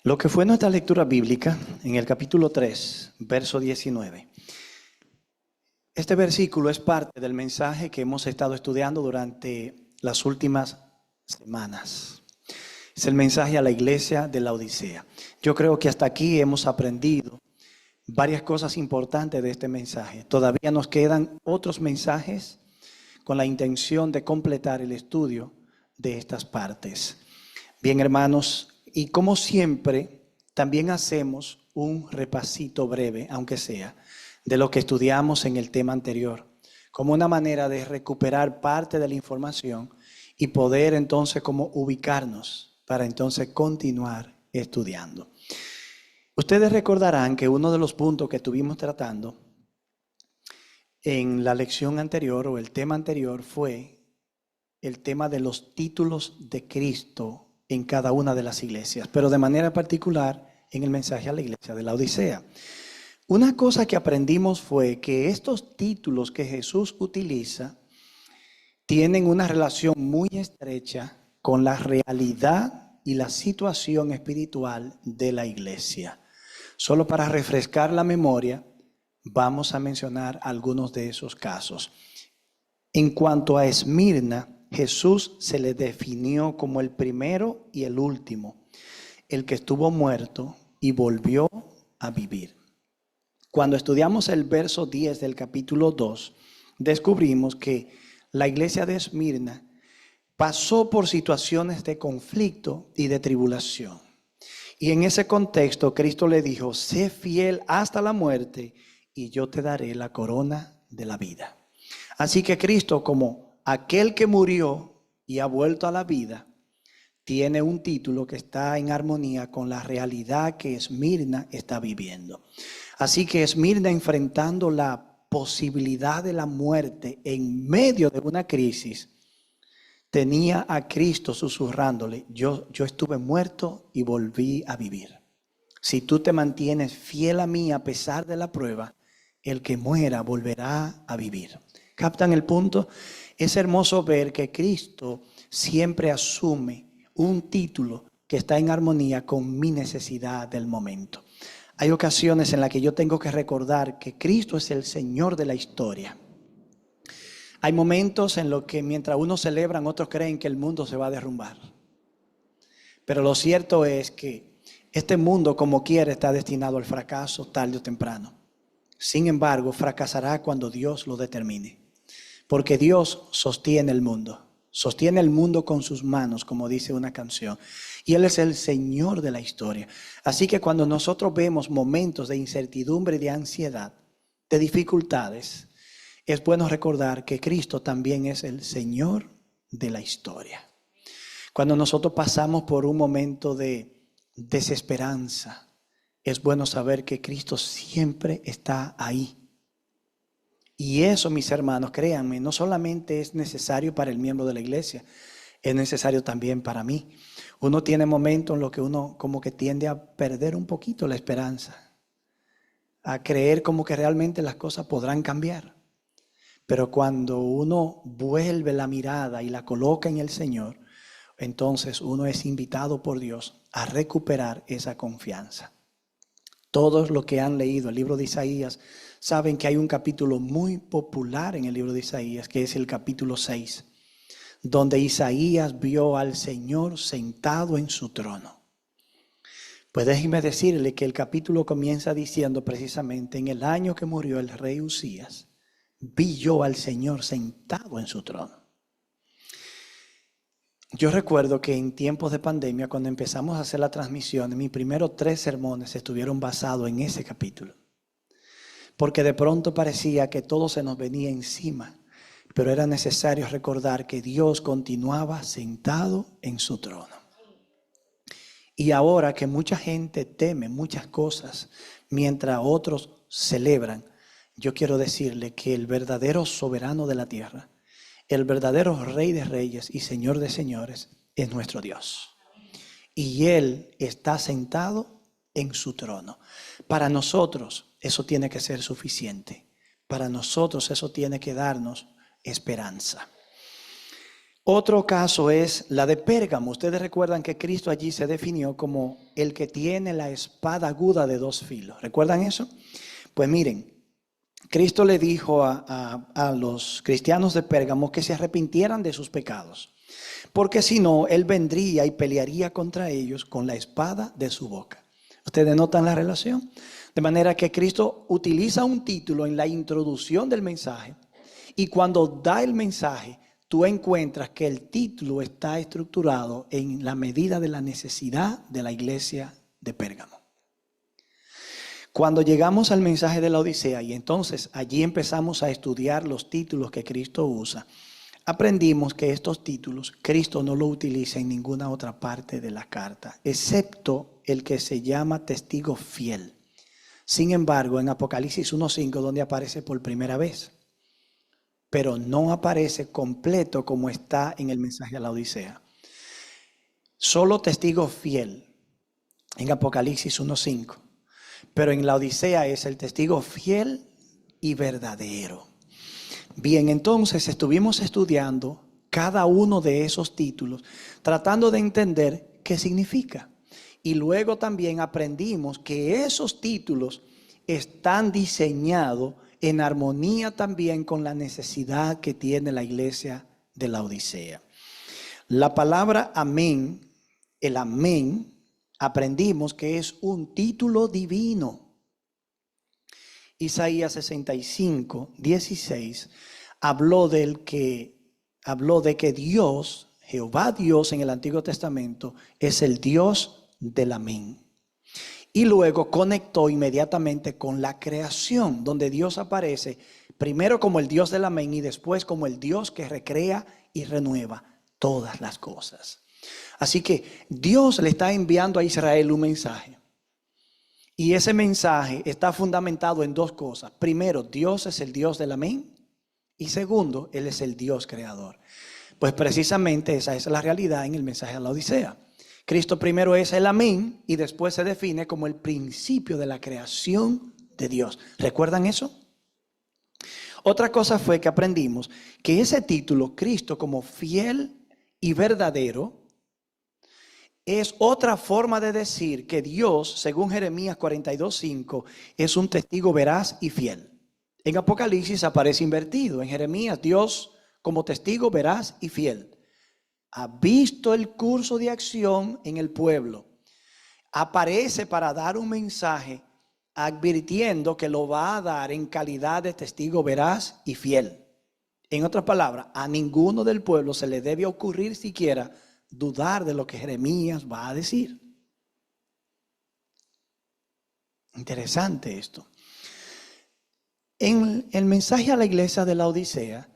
Lo que fue nuestra lectura bíblica en el capítulo 3, verso 19. Este versículo es parte del mensaje que hemos estado estudiando durante las últimas semanas. Es el mensaje a la iglesia de Laodicea. Yo creo que hasta aquí hemos aprendido varias cosas importantes de este mensaje. Todavía nos quedan otros mensajes con la intención de completar el estudio de estas partes. Bien, hermanos, y como siempre, también hacemos un repasito breve, aunque sea, de lo que estudiamos en el tema anterior, como una manera de recuperar parte de la información y poder entonces como ubicarnos para entonces continuar estudiando. Ustedes recordarán que uno de los puntos que estuvimos tratando en la lección anterior o el tema anterior fue el tema de los títulos de Cristo en cada una de las iglesias, pero de manera particular en el mensaje a la iglesia de Laodicea. Una cosa que aprendimos fue que estos títulos que Jesús utiliza tienen una relación muy estrecha con la realidad y la situación espiritual de la iglesia. Solo para refrescar la memoria, vamos a mencionar algunos de esos casos. En cuanto a Esmirna, Jesús se le definió como el primero y el último, el que estuvo muerto y volvió a vivir. Cuando estudiamos el verso 10 del capítulo 2, descubrimos que la iglesia de Esmirna pasó por situaciones de conflicto y de tribulación. Y en ese contexto, Cristo le dijo: sé fiel hasta la muerte y yo te daré la corona de la vida. Así que Cristo, como aquel que murió y ha vuelto a la vida, tiene un título que está en armonía con la realidad que Esmirna está viviendo. Así que Esmirna, enfrentando la posibilidad de la muerte en medio de una crisis, tenía a Cristo susurrándole: yo estuve muerto y volví a vivir. Si tú te mantienes fiel a mí a pesar de la prueba, el que muera volverá a vivir. ¿Captan el punto? Es hermoso ver que Cristo siempre asume un título que está en armonía con mi necesidad del momento. Hay ocasiones en las que yo tengo que recordar que Cristo es el Señor de la historia. Hay momentos en los que mientras unos celebran, otros creen que el mundo se va a derrumbar. Pero lo cierto es que este mundo, como quiera, está destinado al fracaso tarde o temprano. Sin embargo, fracasará cuando Dios lo determine. Porque Dios sostiene el mundo con sus manos, como dice una canción. Y Él es el Señor de la historia. Así que cuando nosotros vemos momentos de incertidumbre y de ansiedad, de dificultades, es bueno recordar que Cristo también es el Señor de la historia. Cuando nosotros pasamos por un momento de desesperanza, es bueno saber que Cristo siempre está ahí. Y eso, mis hermanos, créanme, no solamente es necesario para el miembro de la iglesia, es necesario también para mí. Uno tiene momentos en los que uno como que tiende a perder un poquito la esperanza, a creer como que realmente las cosas podrán cambiar. Pero cuando uno vuelve la mirada y la coloca en el Señor, entonces uno es invitado por Dios a recuperar esa confianza. Todos los que han leído el libro de Isaías saben que hay un capítulo muy popular en el libro de Isaías, que es el capítulo 6, donde Isaías vio al Señor sentado en su trono. Pues déjeme decirle que el capítulo comienza diciendo precisamente: en el año que murió el rey Usías, vi yo al Señor sentado en su trono. Yo recuerdo que en tiempos de pandemia, cuando empezamos a hacer la transmisión, mis primeros 3 sermones estuvieron basados en ese capítulo. Porque de pronto parecía que todo se nos venía encima, pero era necesario recordar que Dios continuaba sentado en su trono. Y ahora que mucha gente teme muchas cosas, mientras otros celebran, yo quiero decirle que el verdadero soberano de la tierra, el verdadero Rey de Reyes y Señor de Señores, es nuestro Dios. Y Él está sentado en su trono. Para nosotros eso tiene que ser suficiente. Para nosotros eso tiene que darnos esperanza. Otro caso es la de Pérgamo. Ustedes recuerdan que Cristo allí se definió como el que tiene la espada aguda de dos filos. ¿Recuerdan eso? Pues miren, Cristo le dijo a los cristianos de Pérgamo que se arrepintieran de sus pecados, porque si no, Él vendría y pelearía contra ellos con la espada de su boca. ¿Ustedes notan la relación? De manera que Cristo utiliza un título en la introducción del mensaje, y cuando da el mensaje, tú encuentras que el título está estructurado en la medida de la necesidad de la iglesia de Pérgamo. Cuando llegamos al mensaje de la Odisea y entonces allí empezamos a estudiar los títulos que Cristo usa, aprendimos que estos títulos Cristo no los utiliza en ninguna otra parte de la carta, excepto el que se llama testigo fiel. Sin embargo, en Apocalipsis 1:5, donde aparece por primera vez, pero no aparece completo como está en el mensaje a la Odisea. Solo testigo fiel en Apocalipsis 1:5, pero en la Odisea es el testigo fiel y verdadero. Bien, entonces estuvimos estudiando cada uno de esos títulos, tratando de entender qué significa. Y luego también aprendimos que esos títulos están diseñados en armonía también con la necesidad que tiene la iglesia de la Odisea. La palabra amén, el amén, aprendimos que es un título divino. Isaías 65:16 habló de que Dios, Jehová Dios en el Antiguo Testamento, es el Dios del amén. Y luego conectó inmediatamente con la creación, donde Dios aparece primero como el Dios del amén y después como el Dios que recrea y renueva todas las cosas. Así que Dios le está enviando a Israel un mensaje. Y ese mensaje está fundamentado en dos cosas. Primero, Dios es el Dios del amén. Y segundo, Él es el Dios creador. Pues precisamente esa es la realidad en el mensaje a la Odisea. Cristo primero es el amén y después se define como el principio de la creación de Dios. ¿Recuerdan eso? Otra cosa fue que aprendimos que ese título, Cristo como fiel y verdadero, es otra forma de decir que Dios, según Jeremías 42:5, es un testigo veraz y fiel. En Apocalipsis aparece invertido. En Jeremías, Dios como testigo veraz y fiel ha visto el curso de acción en el pueblo. Aparece para dar un mensaje advirtiendo que lo va a dar en calidad de testigo veraz y fiel. En otras palabras, a ninguno del pueblo se le debe ocurrir siquiera dudar de lo que Jeremías va a decir. Interesante esto. En el mensaje a la iglesia de la Odisea,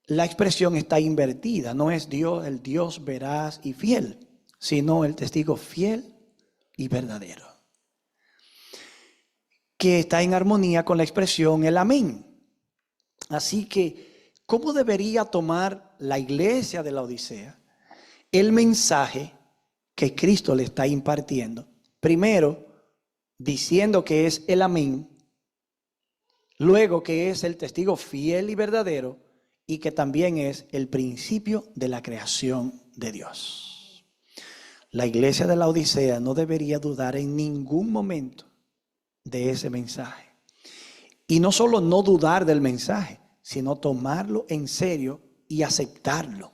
la expresión está invertida. No es Dios, el Dios veraz y fiel, sino el testigo fiel y verdadero, que está en armonía con la expresión el amén. Así que, ¿cómo debería tomar la iglesia de la Odisea el mensaje que Cristo le está impartiendo? Primero, diciendo que es el amén, luego que es el testigo fiel y verdadero, y que también es el principio de la creación de Dios. La iglesia de la Odisea no debería dudar en ningún momento de ese mensaje. Y no solo no dudar del mensaje, sino tomarlo en serio y aceptarlo.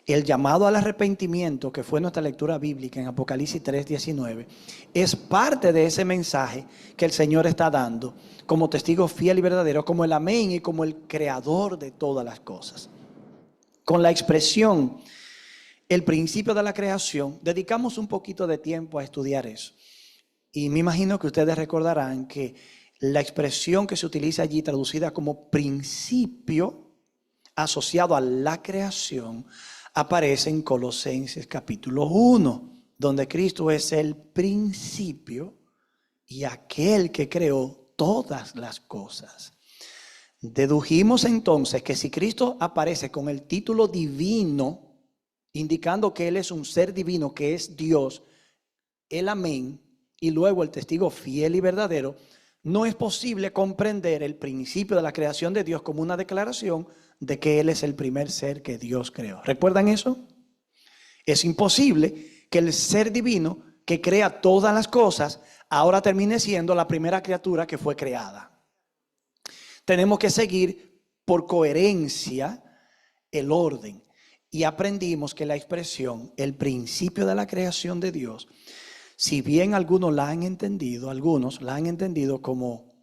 El llamado al arrepentimiento, que fue nuestra lectura bíblica en Apocalipsis 3:19, es parte de ese mensaje que el Señor está dando como testigo fiel y verdadero, como el amén y como el creador de todas las cosas. Con la expresión, el principio de la creación, dedicamos un poquito de tiempo a estudiar eso. Y me imagino que ustedes recordarán que la expresión que se utiliza allí, traducida como principio, asociado a la creación, aparece en Colosenses capítulo 1, donde Cristo es el principio y aquel que creó todas las cosas. Dedujimos entonces que si Cristo aparece con el título divino, indicando que Él es un ser divino, que es Dios, el amén, y luego el testigo fiel y verdadero, no es posible comprender el principio de la creación de Dios como una declaración de que Él es el primer ser que Dios creó. ¿Recuerdan eso? Es imposible que el ser divino que crea todas las cosas ahora termine siendo la primera criatura que fue creada. Tenemos que seguir por coherencia el orden. Y aprendimos que la expresión, el principio de la creación de Dios, si bien algunos la han entendido como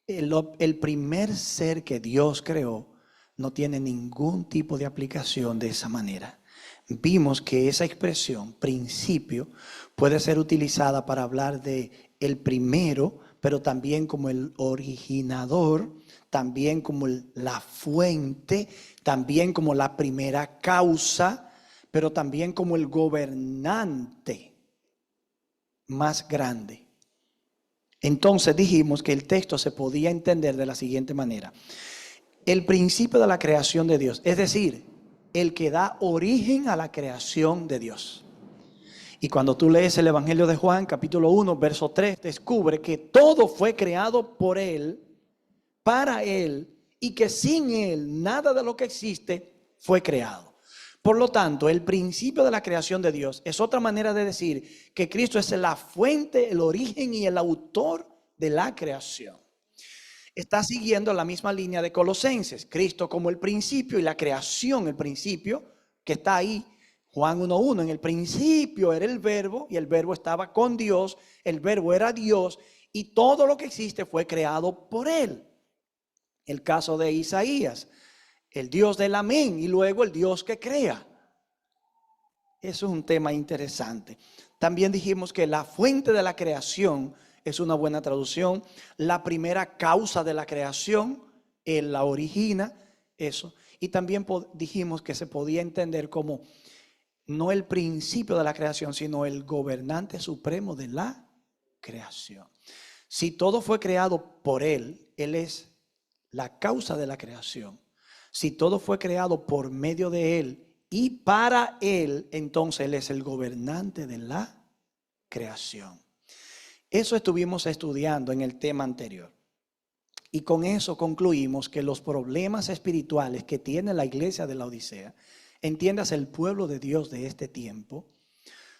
el primer ser que Dios creó, no tiene ningún tipo de aplicación de esa manera. Vimos que esa expresión, principio, puede ser utilizada para hablar de el primero, pero también como el originador, también como la fuente, también como la primera causa, pero también como el gobernante más grande. Entonces dijimos que el texto se podía entender de la siguiente manera. El principio de la creación de Dios, es decir, el que da origen a la creación de Dios. Y cuando tú lees el Evangelio de Juan, capítulo 1, verso 3, descubre que todo fue creado por Él, para Él, y que sin Él nada de lo que existe fue creado. Por lo tanto, el principio de la creación de Dios es otra manera de decir que Cristo es la fuente, el origen y el autor de la creación. Está siguiendo la misma línea de Colosenses. Cristo como el principio y la creación, el principio que está ahí. Juan 1:1, en el principio era el verbo y el verbo estaba con Dios, el verbo era Dios y todo lo que existe fue creado por Él. El caso de Isaías, el Dios del amén y luego el Dios que crea. Eso es un tema interesante. También dijimos que la fuente de la creación es una buena traducción. La primera causa de la creación, Él la origina, eso. Y también dijimos que se podía entender como no el principio de la creación, sino el gobernante supremo de la creación. Si todo fue creado por Él, Él es la causa de la creación. Si todo fue creado por medio de Él y para Él, entonces Él es el gobernante de la creación. Eso estuvimos estudiando en el tema anterior. Y con eso concluimos que los problemas espirituales que tiene la iglesia de la Odisea, entiendas el pueblo de Dios de este tiempo,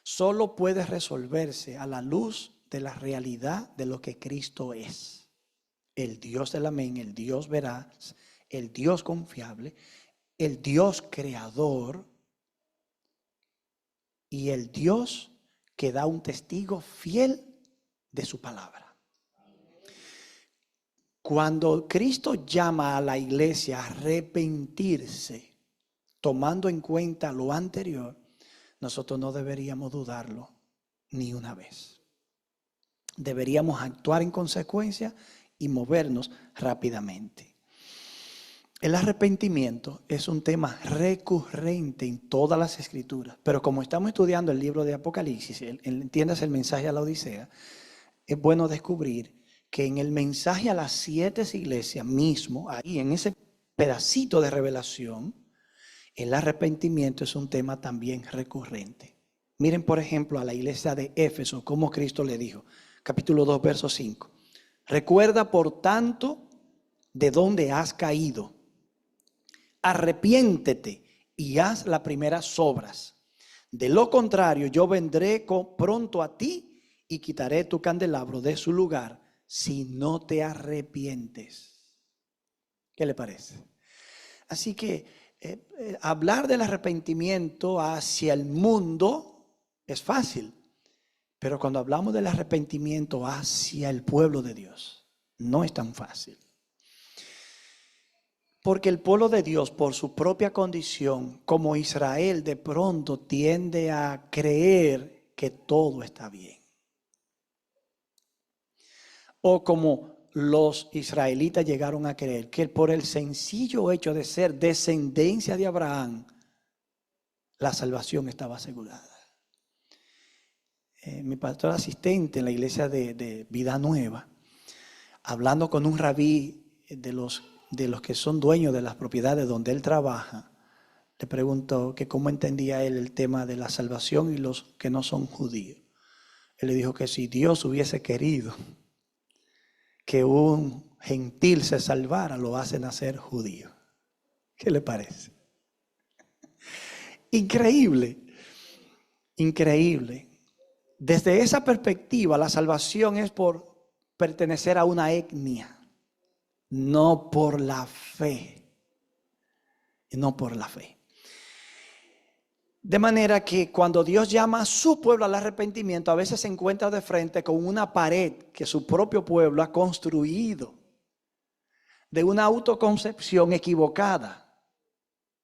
solo puede resolverse a la luz de la realidad de lo que Cristo es. El Dios del amén, el Dios veraz, el Dios confiable, el Dios creador y el Dios que da un testigo fiel de su palabra. Cuando Cristo llama a la iglesia a arrepentirse, tomando en cuenta lo anterior, nosotros no deberíamos dudarlo ni una vez. Deberíamos actuar en consecuencia y movernos rápidamente. El arrepentimiento es un tema recurrente en todas las escrituras, pero como estamos estudiando el libro de Apocalipsis, entiendas el mensaje a la Odisea, es bueno descubrir que en el mensaje a las 7 iglesias mismo, ahí en ese pedacito de revelación, el arrepentimiento es un tema también recurrente. Miren por ejemplo a la iglesia de Éfeso, como Cristo le dijo, capítulo 2, verso 5. Recuerda por tanto de dónde has caído. Arrepiéntete y haz las primeras obras. De lo contrario, yo vendré pronto a ti y quitaré tu candelabro de su lugar si no te arrepientes. ¿Qué le parece? Así que hablar del arrepentimiento hacia el mundo es fácil, pero cuando hablamos del arrepentimiento hacia el pueblo de Dios, no es tan fácil. Porque el pueblo de Dios, por su propia condición, como Israel, de pronto tiende a creer que todo está bien. O como los israelitas llegaron a creer que por el sencillo hecho de ser descendencia de Abraham, la salvación estaba asegurada. Mi pastor asistente en la iglesia de Vida Nueva, hablando con un rabí de los que son dueños de las propiedades donde él trabaja, le preguntó que cómo entendía él el tema de la salvación y los que no son judíos. Él le dijo que si Dios hubiese querido que un gentil se salvara, lo hace nacer judío. ¿Qué le parece? Increíble, increíble. Desde esa perspectiva, la salvación es por pertenecer a una etnia, no por la fe. No por la fe. De manera que cuando Dios llama a su pueblo al arrepentimiento, a veces se encuentra de frente con una pared que su propio pueblo ha construido de una autoconcepción equivocada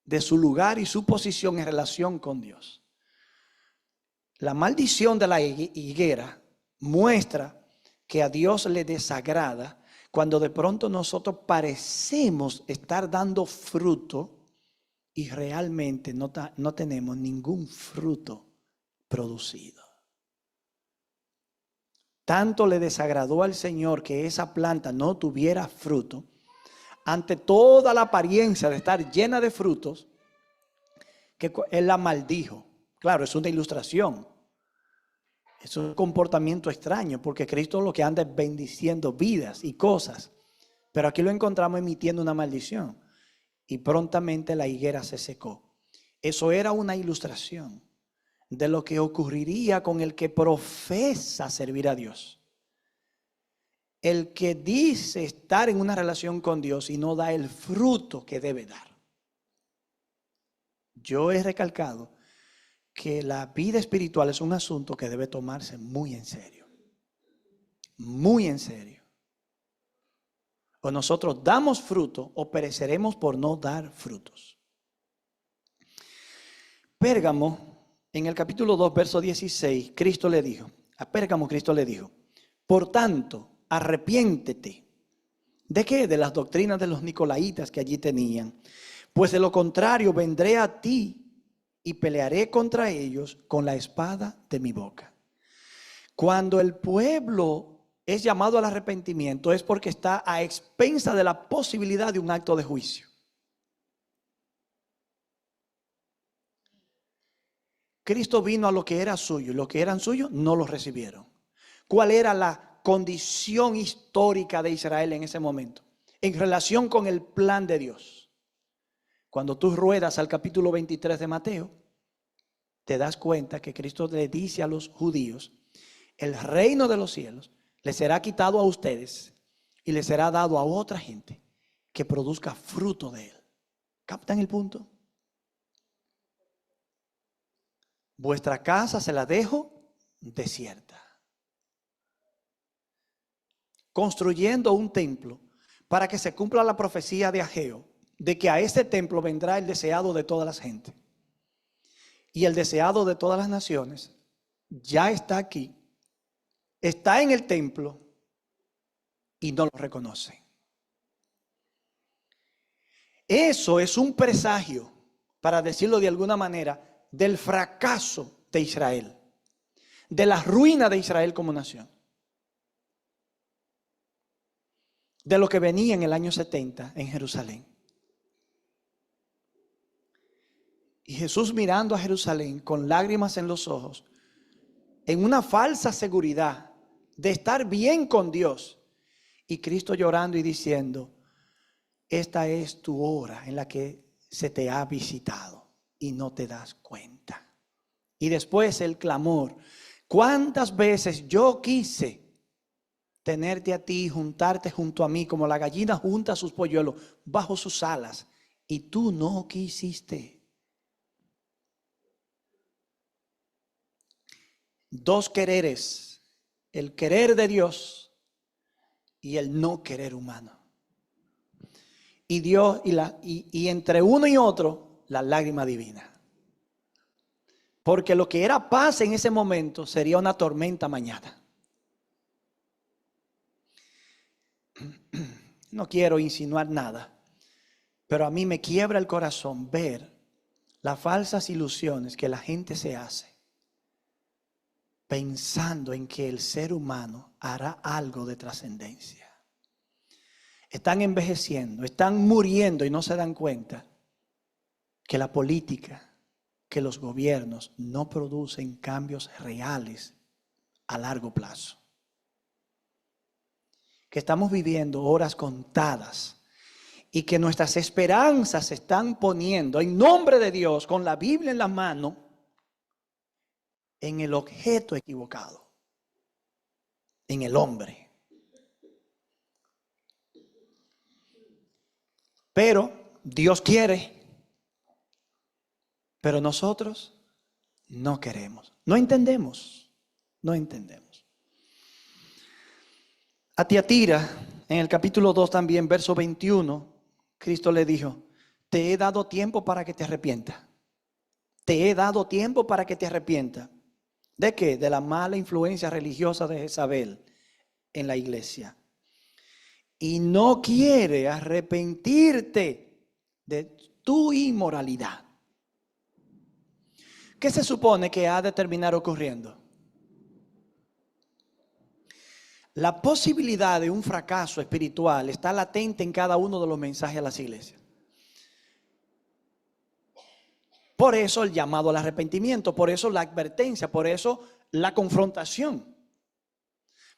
de su lugar y su posición en relación con Dios. La maldición de la higuera muestra que a Dios le desagrada cuando de pronto nosotros parecemos estar dando fruto y realmente no tenemos ningún fruto producido. Tanto le desagradó al Señor que esa planta no tuviera fruto, ante toda la apariencia de estar llena de frutos, que Él la maldijo. Claro, es una ilustración. Es un comportamiento extraño, porque Cristo lo que anda es bendiciendo vidas y cosas. Pero aquí lo encontramos emitiendo una maldición. Y prontamente la higuera se secó. Eso era una ilustración de lo que ocurriría con el que profesa servir a Dios. El que dice estar en una relación con Dios y no da el fruto que debe dar. Yo he recalcado que la vida espiritual es un asunto que debe tomarse muy en serio. Muy en serio. O nosotros damos fruto o pereceremos por no dar frutos. Pérgamo, en el capítulo 2, verso 16, a Pérgamo Cristo le dijo, por tanto, arrepiéntete. ¿De qué? De las doctrinas de los nicolaítas que allí tenían. Pues de lo contrario vendré a ti y pelearé contra ellos con la espada de mi boca. Cuando el pueblo es llamado al arrepentimiento es porque está a expensa de la posibilidad de un acto de juicio. Cristo vino a lo que era suyo y los que eran suyos no lo recibieron. ¿Cuál era la condición histórica de Israel en ese momento? En relación con el plan de Dios. Cuando tú ruedas al capítulo 23 de Mateo, te das cuenta que Cristo le dice a los judíos, el reino de los cielos les será quitado a ustedes y les será dado a otra gente que produzca fruto de él. ¿Captan el punto? Vuestra casa se la dejo desierta. Construyendo un templo para que se cumpla la profecía de Ageo, de que a este templo vendrá el deseado de todas las gentes. Y el deseado de todas las naciones ya está aquí, está en el templo y no lo reconoce. Eso es un presagio, para decirlo de alguna manera, del fracaso de Israel, de la ruina de Israel como nación, de lo que venía en el año 70 en Jerusalén. Y Jesús mirando a Jerusalén con lágrimas en los ojos, en una falsa seguridad de estar bien con Dios, y Cristo llorando y diciendo, esta es tu hora en la que se te ha visitado y no te das cuenta. Y después el clamor, ¿cuántas veces yo quise tenerte a ti, juntarte junto a mí, como la gallina junta sus polluelos bajo sus alas, y tú no quisiste? Dos quereres, el querer de Dios y el no querer humano. Y Dios y entre uno y otro la lágrima divina. Porque lo que era paz en ese momento sería una tormenta mañana. No quiero insinuar nada, pero a mí me quiebra el corazón ver las falsas ilusiones que la gente se hace pensando en que el ser humano hará algo de trascendencia. Están envejeciendo, están muriendo y no se dan cuenta que la política, que los gobiernos no producen cambios reales a largo plazo. Que estamos viviendo horas contadas y que nuestras esperanzas se están poniendo en nombre de Dios, con la Biblia en la mano, en el objeto equivocado, en el hombre. Pero Dios quiere, pero nosotros no queremos, no entendemos. A Tiatira, en el capítulo 2 también, verso 21, Cristo le dijo: te he dado tiempo para que te arrepientas. Te he dado tiempo para que te arrepientas. ¿De qué? De la mala influencia religiosa de Jezabel en la iglesia. Y no quiere arrepentirte de tu inmoralidad. ¿Qué se supone que ha de terminar ocurriendo? La posibilidad de un fracaso espiritual está latente en cada uno de los mensajes a las iglesias. Por eso el llamado al arrepentimiento, por eso la advertencia, por eso la confrontación.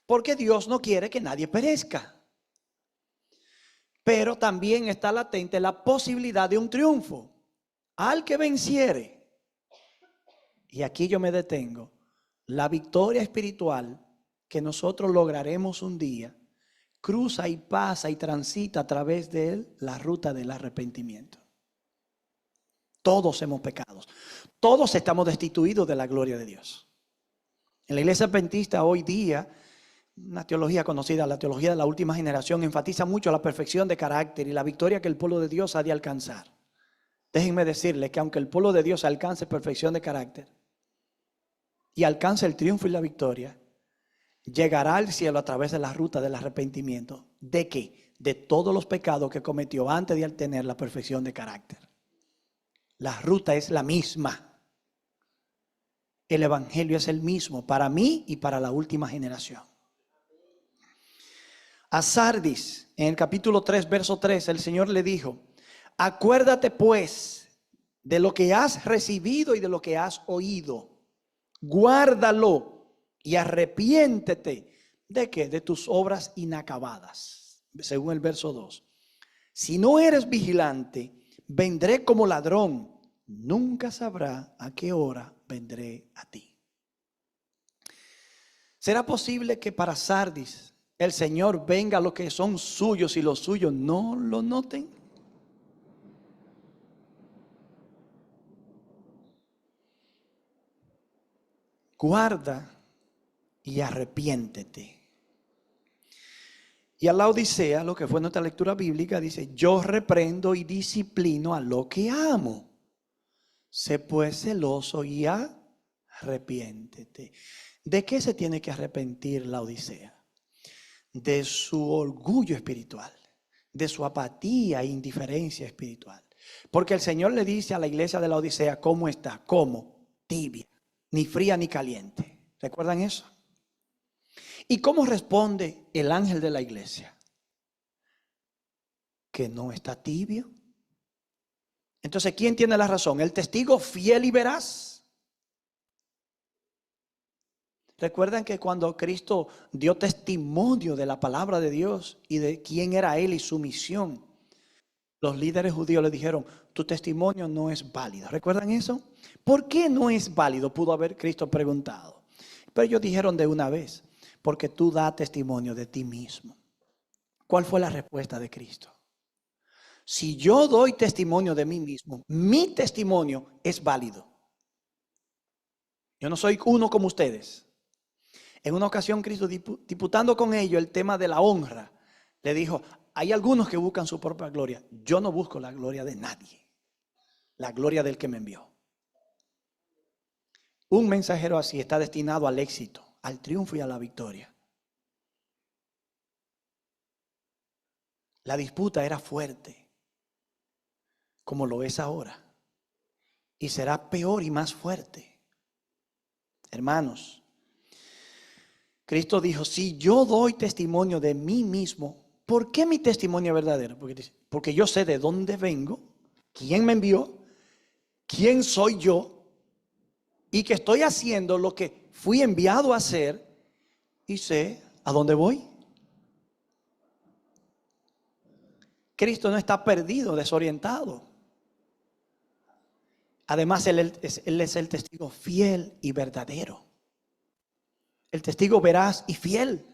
Porque Dios no quiere que nadie perezca. Pero también está latente la posibilidad de un triunfo. Al que venciere, y aquí yo me detengo, la victoria espiritual que nosotros lograremos un día, cruza y pasa y transita a través de él la ruta del arrepentimiento. Todos hemos pecado, todos estamos destituidos de la gloria de Dios. En la iglesia adventista hoy día, una teología conocida, la teología de la última generación, enfatiza mucho la perfección de carácter y la victoria que el pueblo de Dios ha de alcanzar. Déjenme decirles que aunque el pueblo de Dios alcance perfección de carácter y alcance el triunfo y la victoria, llegará al cielo a través de la ruta del arrepentimiento. ¿De qué? De todos los pecados que cometió antes de tener la perfección de carácter. La ruta es la misma. El evangelio es el mismo para mí y para la última generación. A Sardis, en el capítulo 3, verso 3, el Señor le dijo: acuérdate pues de lo que has recibido y de lo que has oído. Guárdalo y arrepiéntete. ¿De qué? De tus obras inacabadas. Según el verso 2. Si no eres vigilante, vendré como ladrón. Nunca sabrá a qué hora vendré a ti. ¿Será posible que para Sardis el Señor venga a los que son suyos y los suyos no lo noten? Guarda y arrepiéntete. Y a la Odisea, lo que fue nuestra lectura bíblica, dice: yo reprendo y disciplino a lo que amo. Sé pues celoso y arrepiéntete. ¿De qué se tiene que arrepentir la Odisea? De su orgullo espiritual, de su apatía e indiferencia espiritual. Porque el Señor le dice a la iglesia de la Odisea: ¿cómo está? ¿Cómo? Tibia, ni fría ni caliente. ¿Recuerdan eso? ¿Y cómo responde el ángel de la iglesia? Que no está tibio. Entonces, ¿quién tiene la razón? ¿El testigo fiel y veraz? Recuerdan que cuando Cristo dio testimonio de la palabra de Dios y de quién era Él y su misión, los líderes judíos le dijeron: tu testimonio no es válido. ¿Recuerdan eso? ¿Por qué no es válido? Pudo haber Cristo preguntado. Pero ellos dijeron de una vez: porque tú das testimonio de ti mismo. ¿Cuál fue la respuesta de Cristo? Si yo doy testimonio de mí mismo, mi testimonio es válido. Yo no soy uno como ustedes. En una ocasión Cristo, disputando con ellos el tema de la honra, le dijo: hay algunos que buscan su propia gloria. Yo no busco la gloria de nadie. La gloria del que me envió. Un mensajero así está destinado al éxito, al triunfo y a la victoria. La disputa era fuerte, como lo es ahora, y será peor y más fuerte. Hermanos, Cristo dijo: si yo doy testimonio de mí mismo, ¿por qué mi testimonio es verdadero? Porque yo sé de dónde vengo, quién me envió, quién soy yo, y que estoy haciendo lo que fui enviado a hacer, y sé a dónde voy. Cristo no está perdido, desorientado. Además, Él es el testigo fiel y verdadero. El testigo veraz y fiel.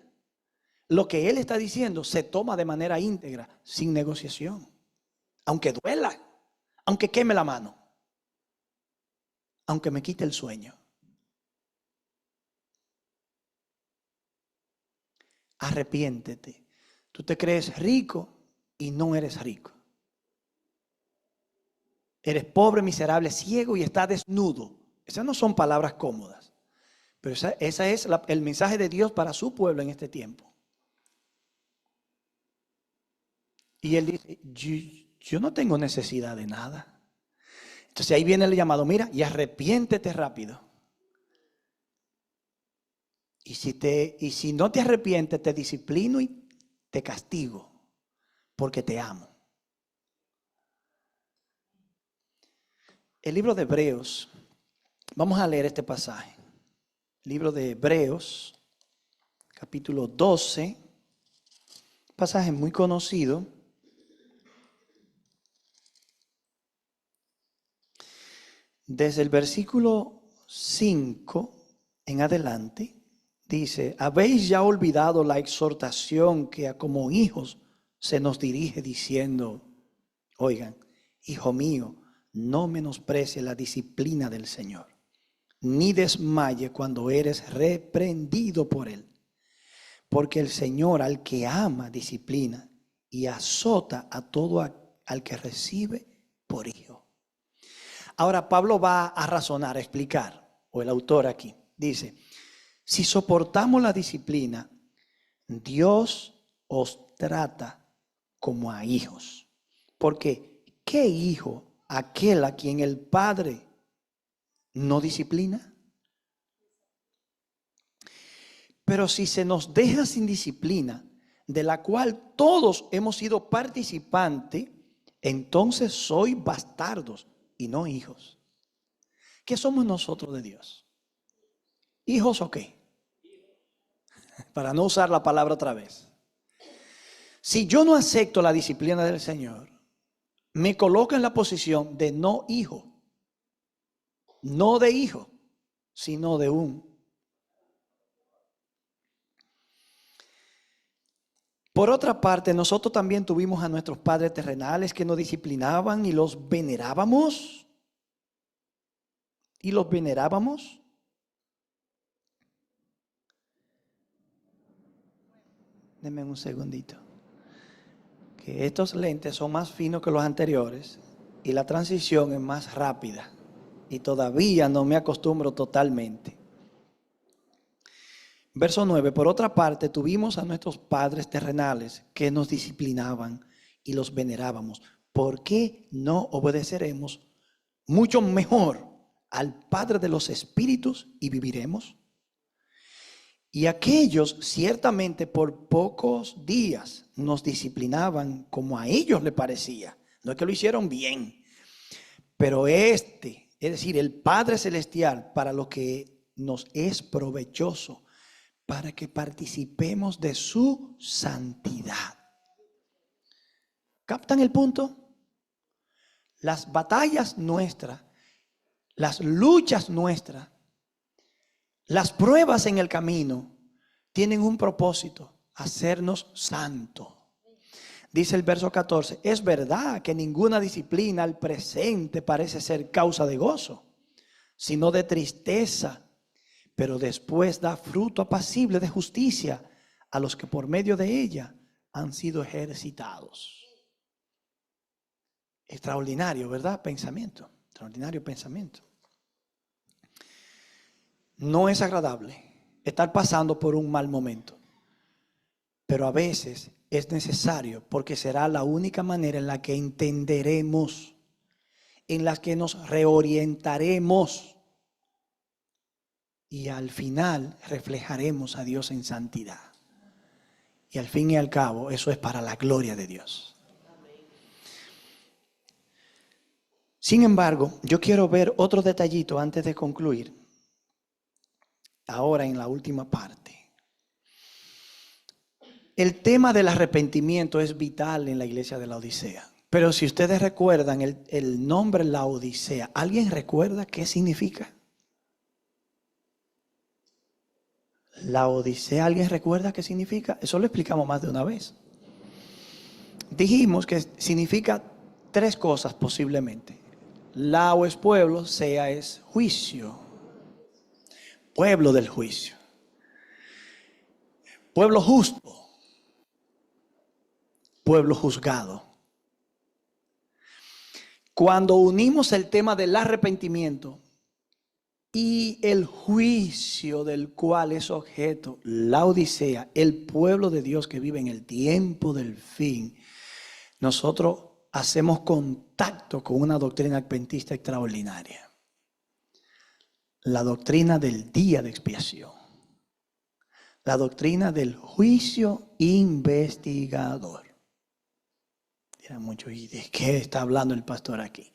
Lo que Él está diciendo se toma de manera íntegra, sin negociación. Aunque duela, aunque queme la mano, aunque me quite el sueño. Arrepiéntete. Tú te crees rico y no eres rico. Eres pobre, miserable, ciego y estás desnudo. Esas no son palabras cómodas. Pero esa es el mensaje de Dios para su pueblo en este tiempo. Y Él dice, yo no tengo necesidad de nada. Entonces ahí viene el llamado, mira, y arrepiéntete rápido. Y si no te arrepientes, te disciplino y te castigo, porque te amo. El libro de Hebreos, vamos a leer este pasaje. Libro de Hebreos, capítulo 12, pasaje muy conocido. Desde el versículo 5 en adelante, dice, ¿habéis ya olvidado la exhortación que como hijos se nos dirige diciendo, oigan, hijo mío, no menosprecie la disciplina del Señor, ni desmaye cuando eres reprendido por Él? Porque el Señor al que ama disciplina y azota a todo al que recibe por hijo. Ahora Pablo va a razonar, a explicar, o el autor aquí, dice, si soportamos la disciplina, Dios os trata como a hijos. Porque ¿qué hijo aquel a quien el Padre no disciplina? Pero si se nos deja sin disciplina, de la cual todos hemos sido participantes, entonces sois bastardos y no hijos. ¿Qué somos nosotros de Dios? ¿Hijos o qué? Para no usar la palabra otra vez. Si yo no acepto la disciplina del Señor, me coloca en la posición de no hijo. No de hijo, sino de un. Por otra parte, nosotros también tuvimos a nuestros padres terrenales que nos disciplinaban y los venerábamos. Y los venerábamos. Denme un segundito. Que estos lentes son más finos que los anteriores y la transición es más rápida. Y todavía no me acostumbro totalmente. Verso 9, por otra parte, tuvimos a nuestros padres terrenales que nos disciplinaban y los venerábamos. ¿Por qué no obedeceremos mucho mejor al Padre de los Espíritus y viviremos? Y aquellos ciertamente por pocos días nos disciplinaban como a ellos les parecía. No es que lo hicieron bien, pero es decir, el Padre Celestial, para lo que nos es provechoso, para que participemos de su santidad. ¿Captan el punto? Las batallas nuestras, las luchas nuestras, las pruebas en el camino tienen un propósito, hacernos santos. Dice el verso 14, es verdad que ninguna disciplina al presente parece ser causa de gozo, sino de tristeza, pero después da fruto apacible de justicia a los que por medio de ella han sido ejercitados. Extraordinario, ¿verdad? Pensamiento, extraordinario pensamiento. No es agradable estar pasando por un mal momento, pero a veces es necesario porque será la única manera en la que entenderemos, en la que nos reorientaremos y al final reflejaremos a Dios en santidad. Y al fin y al cabo, eso es para la gloria de Dios. Sin embargo, yo quiero ver otro detallito antes de concluir. Ahora en la última parte. El tema del arrepentimiento es vital en la iglesia de la Odisea. Pero si ustedes recuerdan el nombre La Odisea, ¿alguien recuerda qué significa? La Odisea, ¿alguien recuerda qué significa? Eso lo explicamos más de una vez. Dijimos que significa tres cosas posiblemente. Lao es pueblo, sea es juicio. Pueblo del juicio. Pueblo justo. Pueblo juzgado. Cuando unimos el tema del arrepentimiento y el juicio del cual es objeto la Odisea, el pueblo de Dios que vive en el tiempo del fin, nosotros hacemos contacto con una doctrina adventista extraordinaria. La doctrina del día de expiación. La doctrina del juicio investigador. Dirán muchos, ¿y de qué está hablando el pastor aquí?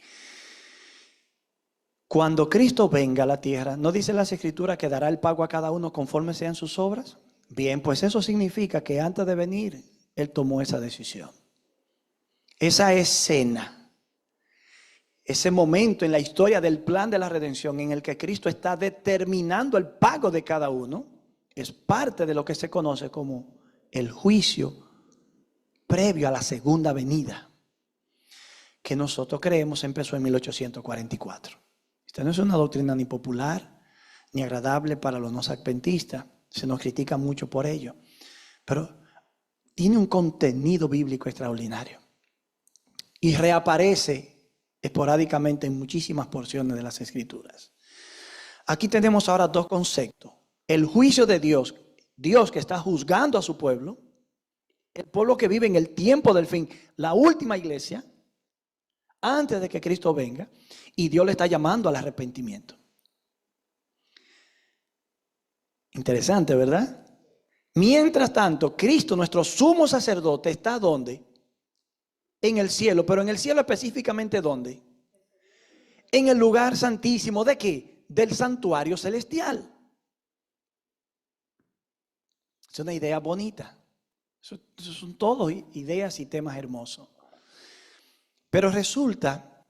Cuando Cristo venga a la tierra, ¿no dice las Escrituras que dará el pago a cada uno conforme sean sus obras? Bien, pues eso significa que antes de venir, Él tomó esa decisión. Esa escena, ese momento en la historia del plan de la redención en el que Cristo está determinando el pago de cada uno, es parte de lo que se conoce como el juicio previo a la segunda venida, que nosotros creemos empezó en 1844. Esta no es una doctrina ni popular, ni agradable para los no adventistas. Se nos critica mucho por ello. Pero tiene un contenido bíblico extraordinario. Y reaparece esporádicamente en muchísimas porciones de las Escrituras. Aquí tenemos ahora dos conceptos. El juicio de Dios, Dios que está juzgando a su pueblo, el pueblo que vive en el tiempo del fin, la última iglesia, antes de que Cristo venga, y Dios le está llamando al arrepentimiento. Interesante, ¿verdad? Mientras tanto, Cristo, nuestro sumo sacerdote, ¿está dónde? En el cielo, pero en el cielo específicamente ¿dónde? En el lugar santísimo, ¿de qué? Del santuario celestial. Es una idea bonita. Eso son todos ideas y temas hermosos. Pero resulta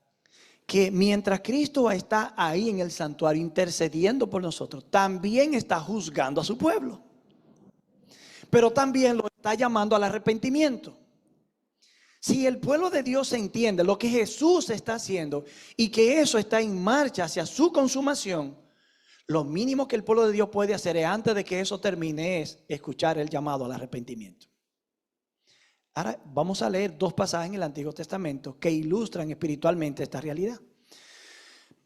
que mientras Cristo está ahí en el santuario intercediendo por nosotros, también está juzgando a su pueblo. Pero también lo está llamando al arrepentimiento. Si el pueblo de Dios entiende lo que Jesús está haciendo y que eso está en marcha hacia su consumación, lo mínimo que el pueblo de Dios puede hacer es, antes de que eso termine, es escuchar el llamado al arrepentimiento. Ahora vamos a leer dos pasajes en el Antiguo Testamento que ilustran espiritualmente esta realidad.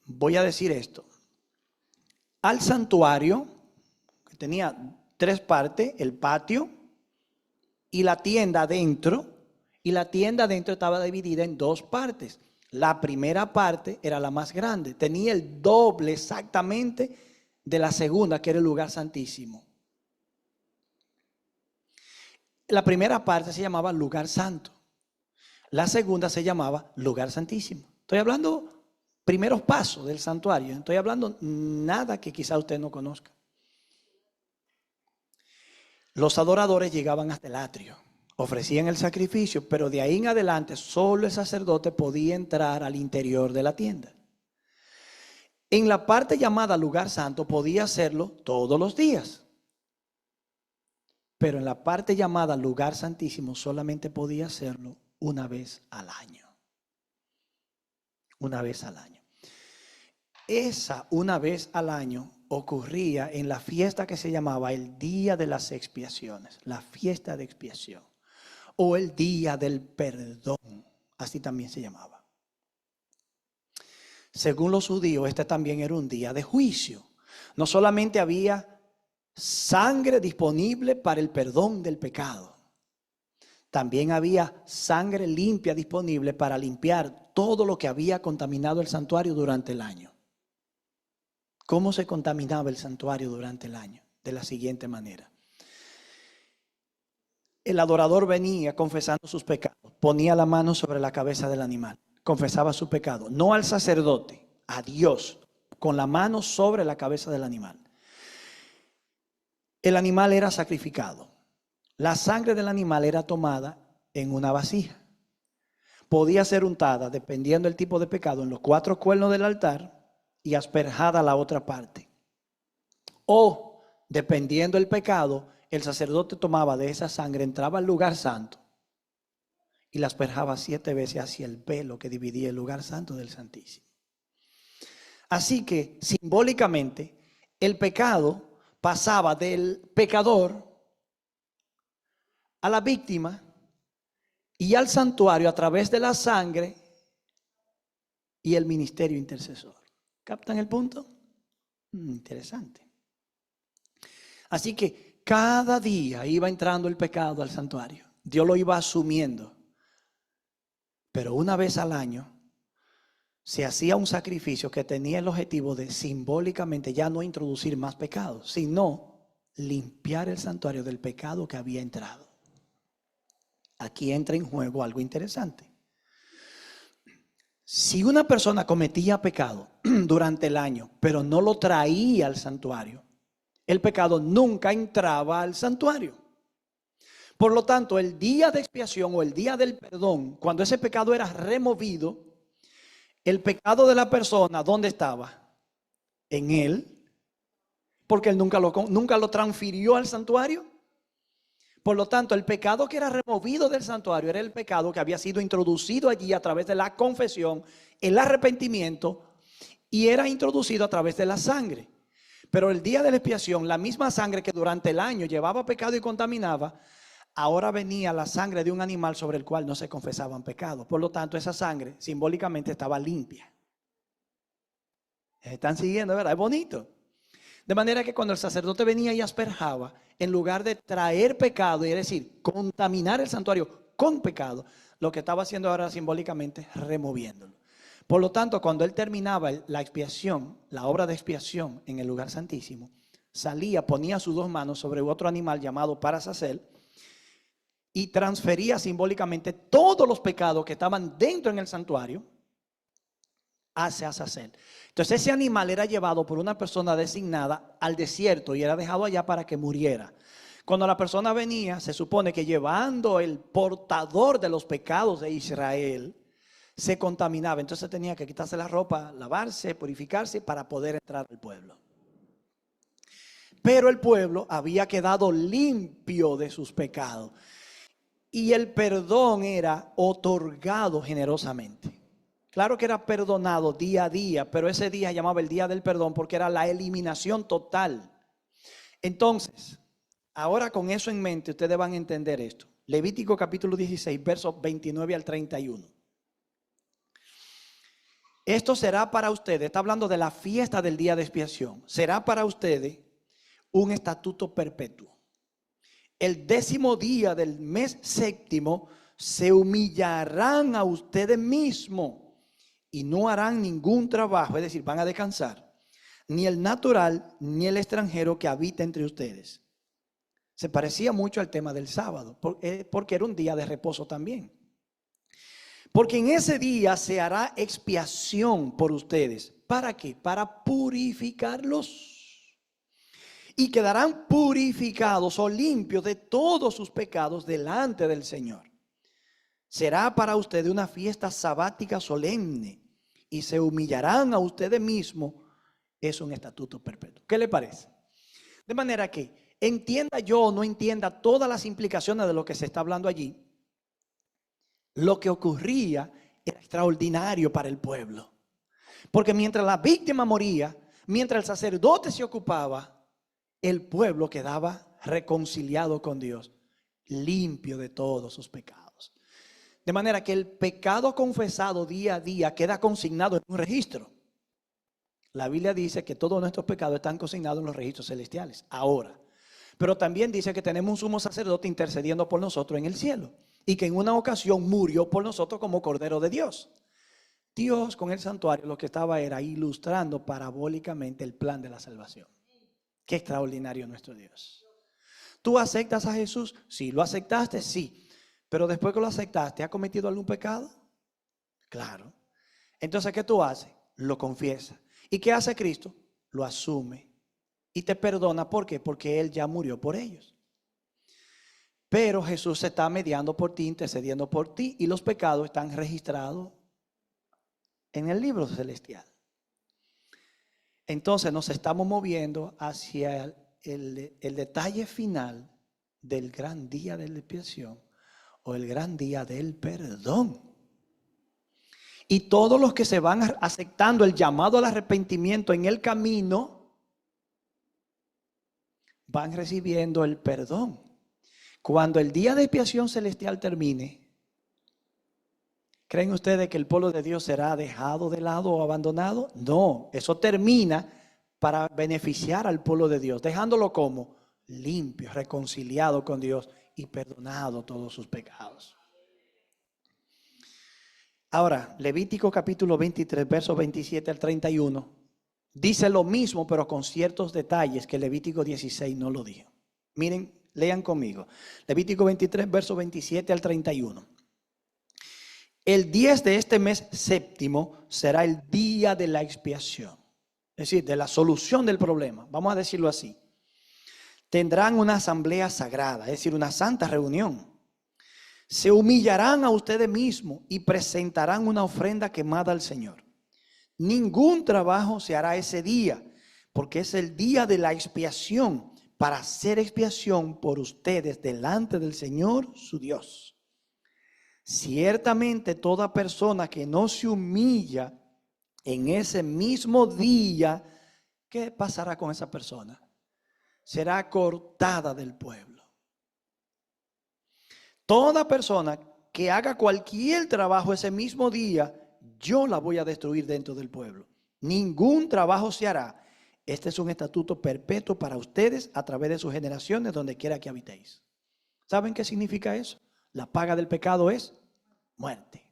Voy a decir esto. Al santuario, que tenía tres partes, el patio y la tienda adentro, y la tienda adentro estaba dividida en dos partes. La primera parte era la más grande, tenía el doble exactamente de la segunda, que era el lugar santísimo. La primera parte se llamaba lugar santo. La segunda se llamaba lugar santísimo. Estoy hablando primeros pasos del santuario. Estoy hablando nada que quizá usted no conozca. Los adoradores llegaban hasta el atrio, ofrecían el sacrificio, pero de ahí en adelante solo el sacerdote podía entrar al interior de la tienda. En la parte llamada lugar santo podía hacerlo todos los días. Pero en la parte llamada lugar santísimo solamente podía hacerlo una vez al año. Una vez al año. Esa una vez al año ocurría en la fiesta que se llamaba el Día de las Expiaciones, la fiesta de expiación, o el Día del Perdón, así también se llamaba. Según los judíos, este también era un día de juicio. No solamente había sangre disponible para el perdón del pecado, también había sangre limpia disponible para limpiar todo lo que había contaminado el santuario durante el año. ¿Cómo se contaminaba el santuario durante el año? De la siguiente manera. El adorador venía confesando sus pecados, ponía la mano sobre la cabeza del animal, confesaba su pecado, no al sacerdote, a Dios, con la mano sobre la cabeza del animal. El animal era sacrificado. La sangre del animal era tomada en una vasija. Podía ser untada, dependiendo del tipo de pecado, en los 4 cuernos del altar y asperjada a la otra parte. O, dependiendo del pecado, el sacerdote tomaba de esa sangre, entraba al lugar santo y la asperjaba 7 veces hacia el velo que dividía el lugar santo del Santísimo. Así que, simbólicamente, el pecado pasaba del pecador a la víctima y al santuario a través de la sangre y el ministerio intercesor. ¿Captan el punto? Interesante. Así que cada día iba entrando el pecado al santuario. Dios lo iba asumiendo. Pero una vez al año se hacía un sacrificio que tenía el objetivo de simbólicamente ya no introducir más pecados, sino limpiar el santuario del pecado que había entrado. Aquí entra en juego algo interesante. Si una persona cometía pecado durante el año, pero no lo traía al santuario, el pecado nunca entraba al santuario. Por lo tanto, el día de expiación o el día del perdón, cuando ese pecado era removido, el pecado de la persona, ¿dónde estaba? En él, porque él nunca lo transfirió al santuario. Por lo tanto, el pecado que era removido del santuario era el pecado que había sido introducido allí a través de la confesión, el arrepentimiento, y era introducido a través de la sangre. Pero el día de la expiación, la misma sangre que durante el año llevaba pecado y contaminaba, ahora venía la sangre de un animal sobre el cual no se confesaban pecados. Por lo tanto, esa sangre simbólicamente estaba limpia. ¿Están siguiendo, verdad? Es bonito. De manera que cuando el sacerdote venía y asperjaba, en lugar de traer pecado, y es decir, contaminar el santuario con pecado, lo que estaba haciendo ahora simbólicamente removiéndolo. Por lo tanto, cuando él terminaba la expiación, la obra de expiación en el lugar santísimo, salía, ponía sus 2 manos sobre otro animal llamado Parasacel y transfería simbólicamente todos los pecados que estaban dentro en el santuario hacia Azazel. Entonces ese animal era llevado por una persona designada al desierto y era dejado allá para que muriera. Cuando la persona venía, se supone que llevando el portador de los pecados de Israel, se contaminaba. Entonces tenía que quitarse la ropa, lavarse, purificarse para poder entrar al pueblo. Pero el pueblo había quedado limpio de sus pecados y el perdón era otorgado generosamente. Claro que era perdonado día a día, pero ese día llamaba el día del perdón porque era la eliminación total. Entonces, ahora con eso en mente, ustedes van a entender esto. Levítico capítulo 16, versos 29 al 31. Esto será para ustedes, está hablando de la fiesta del día de expiación, será para ustedes un estatuto perpetuo. El 10º día del mes séptimo se humillarán a ustedes mismos y no harán ningún trabajo, es decir, van a descansar, ni el natural ni el extranjero que habita entre ustedes. Se parecía mucho al tema del sábado, porque era un día de reposo también. Porque en ese día se hará expiación por ustedes. ¿Para qué? Para purificarlos. Y quedarán purificados o limpios de todos sus pecados delante del Señor. Será para ustedes una fiesta sabática solemne y se humillarán a ustedes mismos. Es un estatuto perpetuo. ¿Qué le parece? De manera que entienda yo o no entienda todas las implicaciones de lo que se está hablando allí, lo que ocurría era extraordinario para el pueblo. Porque mientras la víctima moría, mientras el sacerdote se ocupaba, el pueblo quedaba reconciliado con Dios, limpio de todos sus pecados. De manera que el pecado confesado día a día queda consignado en un registro. La Biblia dice que todos nuestros pecados están consignados en los registros celestiales, ahora. Pero también dice que tenemos un sumo sacerdote intercediendo por nosotros en el cielo. Y que en una ocasión murió por nosotros como Cordero de Dios. Dios con el santuario lo que estaba era ilustrando parabólicamente el plan de la salvación. Qué extraordinario nuestro Dios. ¿Tú aceptas a Jesús? Sí. ¿Lo aceptaste? Sí. Pero después que lo aceptaste, ¿has cometido algún pecado? Claro. Entonces, ¿qué tú haces? Lo confiesas. ¿Y qué hace Cristo? Lo asume y te perdona. ¿Por qué? Porque Él ya murió por ellos. Pero Jesús está mediando por ti, intercediendo por ti, y los pecados están registrados en el libro celestial. Entonces nos estamos moviendo hacia el detalle final del gran día de la expiación o el gran día del perdón. Y todos los que se van aceptando el llamado al arrepentimiento en el camino van recibiendo el perdón. Cuando el día de expiación celestial termine, ¿creen ustedes que el pueblo de Dios será dejado de lado o abandonado? No, eso termina para beneficiar al pueblo de Dios, dejándolo como limpio, reconciliado con Dios y perdonado todos sus pecados. Ahora, Levítico capítulo 23, versos 27 al 31, dice lo mismo, pero con ciertos detalles que Levítico 16 no lo dijo. Miren, lean conmigo. Levítico 23, versos 27 al 31. El 10 de este mes séptimo será el día de la expiación, es decir, de la solución del problema. Vamos a decirlo así. Tendrán una asamblea sagrada, es decir, una santa reunión. Se humillarán a ustedes mismos y presentarán una ofrenda quemada al Señor. Ningún trabajo se hará ese día, porque es el día de la expiación, para hacer expiación por ustedes delante del Señor su Dios. Ciertamente toda persona que no se humilla en ese mismo día, ¿qué pasará con esa persona? Será cortada del pueblo. Toda persona que haga cualquier trabajo ese mismo día, yo la voy a destruir dentro del pueblo. Ningún trabajo se hará. Este es un estatuto perpetuo para ustedes a través de sus generaciones, donde quiera que habitéis. ¿Saben qué significa eso? La paga del pecado es muerte.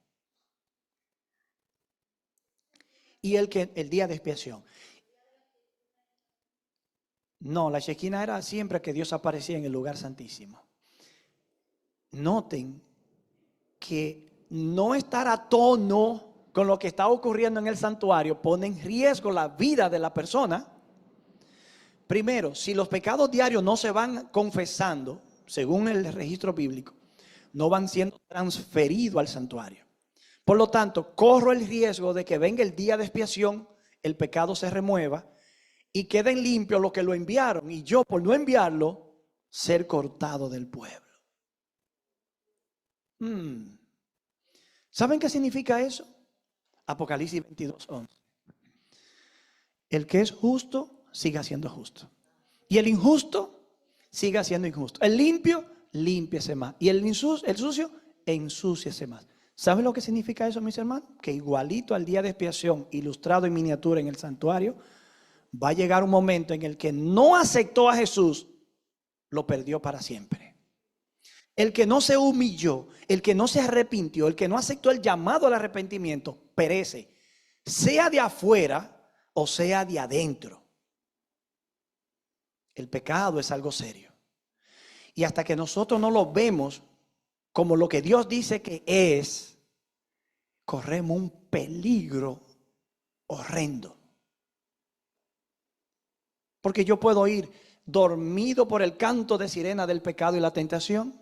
Y el día de expiación. No, la Shekinah era siempre que Dios aparecía en el lugar santísimo. Noten que no estar a tono con lo que está ocurriendo en el santuario pone en riesgo la vida de la persona. Primero, si los pecados diarios no se van confesando, según el registro bíblico, no van siendo transferidos al santuario. Por lo tanto, corro el riesgo de que venga el día de expiación, el pecado se remueva y queden limpios los que lo enviaron, y yo, por no enviarlo, ser cortado del pueblo. ¿Saben qué significa eso? Apocalipsis 22:11. El que es justo, siga siendo justo. Y el injusto, siga siendo injusto. El limpio, límpiese más. Y el sucio, ensúciese más. ¿Saben lo que significa eso, mis hermanos? Que igualito al día de expiación, ilustrado en miniatura en el santuario, va a llegar un momento en el que no aceptó a Jesús, lo perdió para siempre. El que no se humilló, el que no se arrepintió, el que no aceptó el llamado al arrepentimiento, perece, sea de afuera o sea de adentro. El pecado es algo serio. Y hasta que nosotros no lo vemos como lo que Dios dice que es, corremos un peligro horrendo. Porque yo puedo ir dormido por el canto de sirena del pecado y la tentación,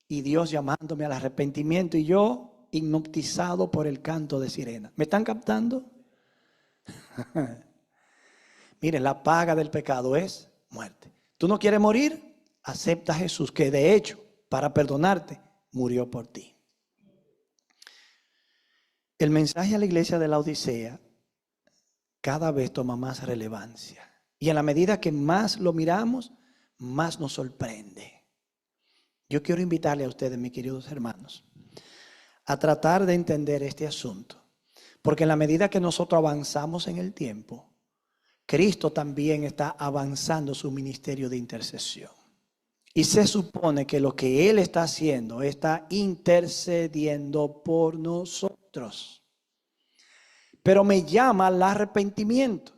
y Dios llamándome al arrepentimiento, y yo hipnotizado por el canto de sirena. ¿Me están captando? Miren, la paga del pecado es muerte. ¿Tú no quieres morir? Acepta a Jesús, que de hecho, para perdonarte, murió por ti. El mensaje a la iglesia de la Odisea cada vez toma más relevancia. Y en la medida que más lo miramos, más nos sorprende. Yo quiero invitarle a ustedes, mis queridos hermanos, a tratar de entender este asunto. Porque en la medida que nosotros avanzamos en el tiempo, Cristo también está avanzando su ministerio de intercesión. Y se supone que lo que Él está haciendo, está intercediendo por nosotros. Pero me llama al arrepentimiento,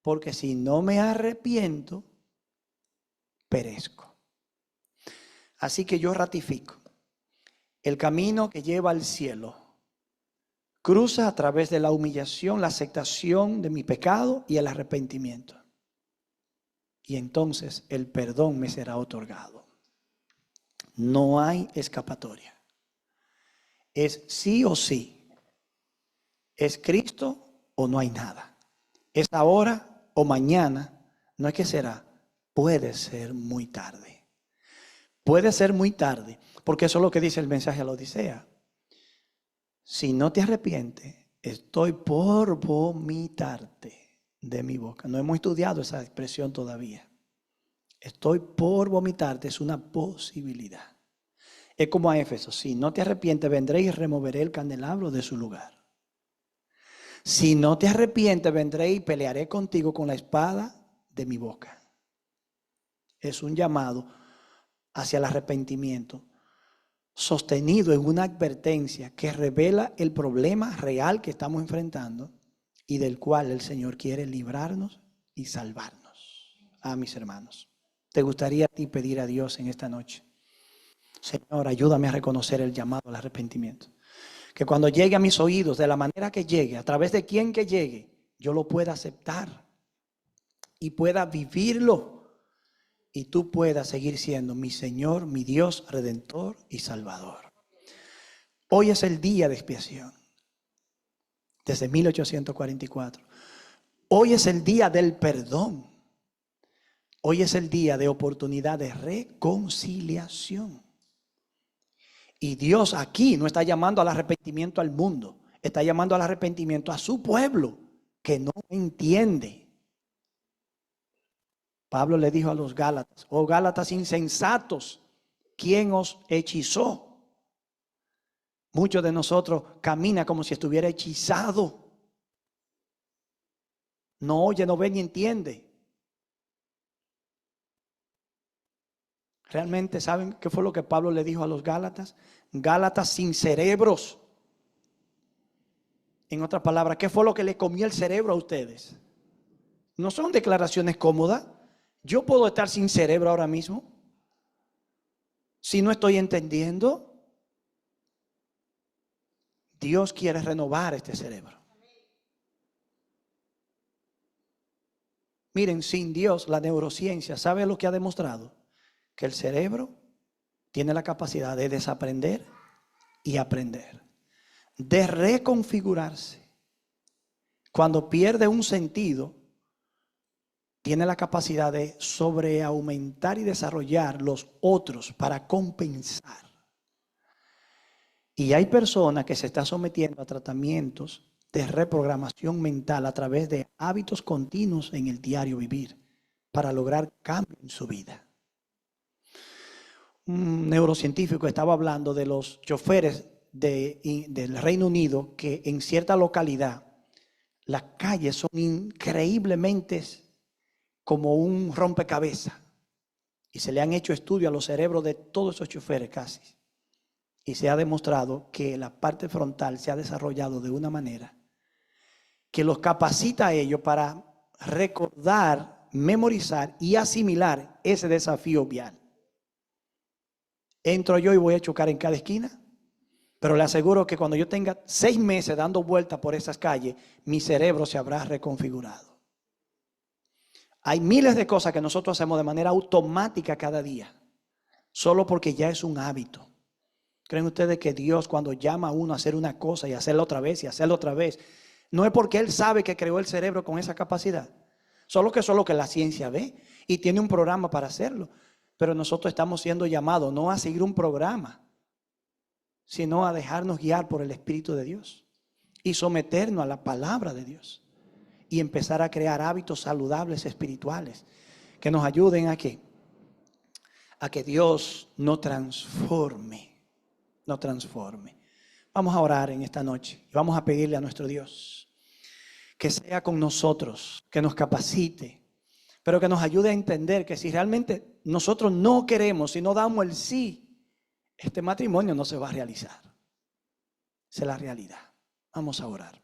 porque si no me arrepiento, perezco. Así que yo ratifico, el camino que lleva al cielo cruza a través de la humillación, la aceptación de mi pecado y el arrepentimiento. Y entonces el perdón me será otorgado. No hay escapatoria. Es sí o sí. Es Cristo o no hay nada. Es ahora o mañana. No es que será. Puede ser muy tarde. Puede ser muy tarde. Porque eso es lo que dice el mensaje a la Odisea. Si no te arrepientes, estoy por vomitarte de mi boca. No hemos estudiado esa expresión todavía. Estoy por vomitarte es una posibilidad. Es como a Éfeso. Si no te arrepientes, vendré y removeré el candelabro de su lugar. Si no te arrepientes, vendré y pelearé contigo con la espada de mi boca. Es un llamado hacia el arrepentimiento, sostenido en una advertencia que revela el problema real que estamos enfrentando y del cual el Señor quiere librarnos y salvarnos. Mis hermanos, ¿te gustaría a ti pedir a Dios en esta noche? Señor, ayúdame a reconocer el llamado al arrepentimiento. Que cuando llegue a mis oídos, de la manera que llegue, a través de quien que llegue, yo lo pueda aceptar y pueda vivirlo. Y tú puedas seguir siendo mi Señor, mi Dios, Redentor y Salvador. Hoy es el día de expiación. Desde 1844. Hoy es el día del perdón. Hoy es el día de oportunidad de reconciliación. Y Dios aquí no está llamando al arrepentimiento al mundo. Está llamando al arrepentimiento a su pueblo que no entiende. Pablo le dijo a los Gálatas: oh Gálatas insensatos, ¿quién os hechizó? Muchos de nosotros camina como si estuviera hechizado. No oye, no ve ni entiende. ¿Realmente saben qué fue lo que Pablo le dijo a los Gálatas? Gálatas sin cerebros. En otras palabras, ¿qué fue lo que le comió el cerebro a ustedes? No son declaraciones cómodas. Yo puedo estar sin cerebro ahora mismo si no estoy entendiendo. Dios quiere renovar este cerebro. Miren, sin Dios, la neurociencia, ¿sabe lo que ha demostrado? Que el cerebro tiene la capacidad de desaprender y aprender, de reconfigurarse. Cuando pierde un sentido, tiene la capacidad de sobreaumentar y desarrollar los otros para compensar. Y hay personas que se están sometiendo a tratamientos de reprogramación mental a través de hábitos continuos en el diario vivir para lograr cambio en su vida. Un neurocientífico estaba hablando de los choferes del Reino Unido que en cierta localidad las calles son increíblemente como un rompecabezas. Y se le han hecho estudios a los cerebros de todos esos choferes casi. Y se ha demostrado que la parte frontal se ha desarrollado de una manera que los capacita a ellos para recordar, memorizar y asimilar ese desafío vial. Entro yo y voy a chocar en cada esquina, pero le aseguro que cuando yo tenga 6 meses dando vueltas por esas calles, mi cerebro se habrá reconfigurado. Hay miles de cosas que nosotros hacemos de manera automática cada día, solo porque ya es un hábito. ¿Creen ustedes que Dios, cuando llama a uno a hacer una cosa y hacerla otra vez y hacerla otra vez, no es porque Él sabe que creó el cerebro con esa capacidad? Solo que eso es lo que la ciencia ve y tiene un programa para hacerlo. Pero nosotros estamos siendo llamados no a seguir un programa, sino a dejarnos guiar por el Espíritu de Dios y someternos a la palabra de Dios y empezar a crear hábitos saludables espirituales que nos ayuden a que Dios nos transforme. Vamos a orar en esta noche y vamos a pedirle a nuestro Dios que sea con nosotros, que nos capacite, pero que nos ayude a entender que si realmente nosotros no queremos, si no damos el sí, este matrimonio no se va a realizar. Esa es la realidad. Vamos a orar.